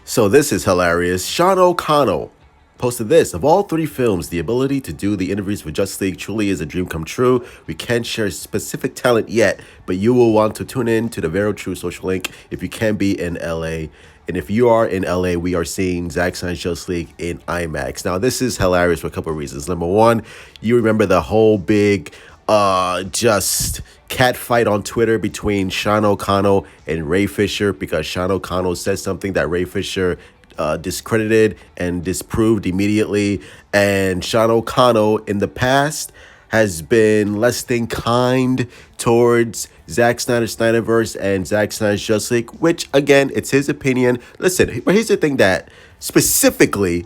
So this is hilarious. Sean O'Connell posted this. Of all three films, the ability to do the interviews for Justice League truly is a dream come true. We can't share specific talent yet, but you will want to tune in to the Very True social link if you can be in LA. And if you are in LA, we are seeing Zack Snyder's Justice League in IMAX. Now, this is hilarious for a couple of reasons. Number one, you remember the whole big just cat fight on Twitter between Sean O'Connell and Ray Fisher, because Sean O'Connell said something that Ray Fisher discredited and disproved immediately. And Sean O'Connell in the past has been less than kind towards Zack Snyder's Snyderverse and Zack Snyder's Justice League, which, again, it's his opinion. Listen, but here's the thing that specifically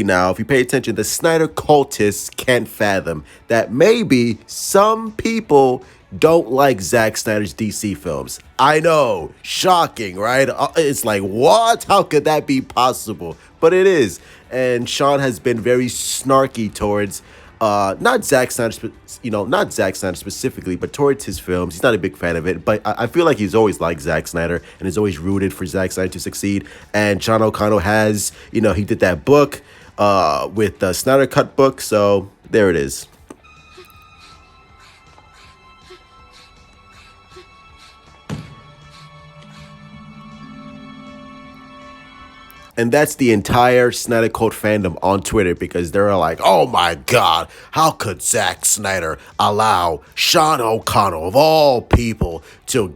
now, if you pay attention, the Snyder cultists can't fathom that maybe some people don't like Zack Snyder's DC films. I know, shocking, right? It's like, what? How could that be possible? But it is. And Sean has been very snarky towards not Zack Snyder, not Zack Snyder specifically, but towards his films. He's not a big fan of it, but I feel like he's always liked Zack Snyder and has always rooted for Zack Snyder to succeed. And Sean O'Connell has, he did that book with the Snyder Cut book, so there it is. And that's the entire Snyder Cult fandom on Twitter, because they're like, oh my God, how could Zack Snyder allow Sean O'Connell, of all people, to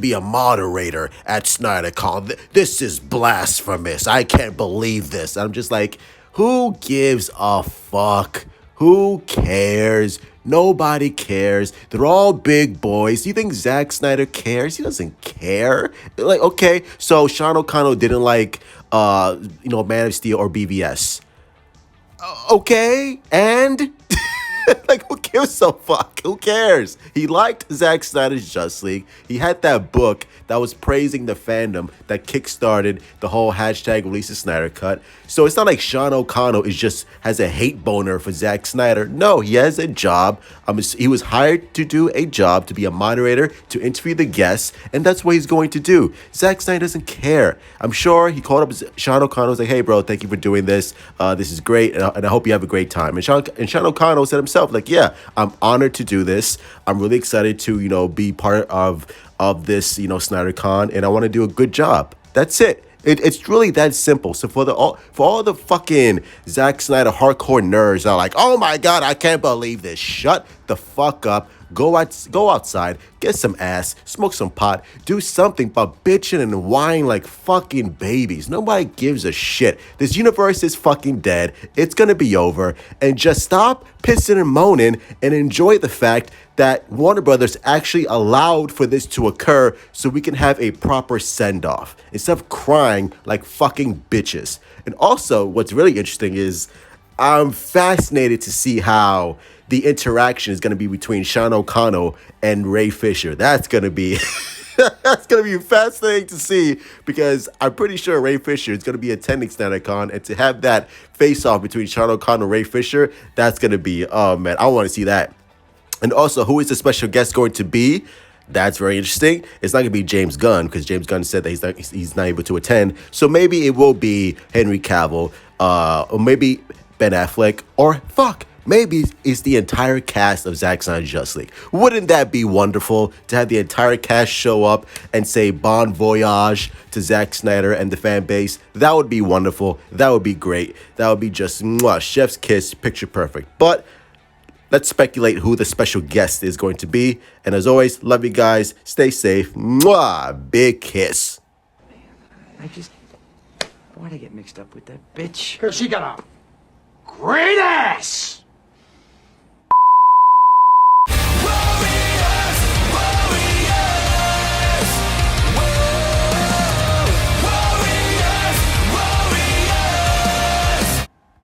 be a moderator at Snydercon? This is blasphemous. I can't believe this. I'm just like, who gives a fuck? Who cares? Nobody cares. They're all big boys. Do you think Zack Snyder cares? He doesn't care. Like, okay, so Sean O'Connell didn't like, Man of Steel or BVS. Okay, and like, who gives a fuck? Who cares? He liked Zack Snyder's Justice League. He had that book that was praising the fandom that kickstarted the whole hashtag release the Snyder Cut. So it's not like Sean O'Connell has a hate boner for Zack Snyder. No, he has a job. He was hired to do a job, to be a moderator, to interview the guests, and that's what he's going to do. Zack Snyder doesn't care. I'm sure he called up Sean O'Connell, was like, hey bro, thank you for doing this. This is great, and I hope you have a great time. And Sean O'Connell said himself, like, yeah, I'm honored to do this. I'm really excited to, be part of this, Snydercon, and I want to do a good job. That's it. It's really that simple. So for all the fucking Zack Snyder hardcore nerds that are like, oh my God, I can't believe this. Shut the fuck up. Go outside, get some ass, smoke some pot, do something but bitching and whining like fucking babies. Nobody gives a shit. This universe is fucking dead. It's gonna be over. And just stop pissing and moaning and enjoy the fact that Warner Brothers actually allowed for this to occur so we can have a proper send-off instead of crying like fucking bitches. And also, what's really interesting is I'm fascinated to see how the interaction is going to be between Sean O'Connell and Ray Fisher. That's going to be fascinating to see, because I'm pretty sure Ray Fisher is going to be attending Snydercon, and to have that face-off between Sean O'Connell and Ray Fisher, that's going to be, oh man, I want to see that. And also, who is the special guest going to be? That's very interesting. It's not going to be James Gunn, because James Gunn said that he's not able to attend. So maybe it will be Henry Cavill, or maybe Ben Affleck, or maybe it's the entire cast of Zack Snyder's Justice League. Wouldn't that be wonderful to have the entire cast show up and say bon voyage to Zack Snyder and the fan base? That would be wonderful. That would be great. That would be just chef's kiss, picture perfect. But let's speculate who the special guest is going to be. And as always, love you guys. Stay safe. Big kiss. Why'd I get mixed up with that bitch? Because she got a great ass!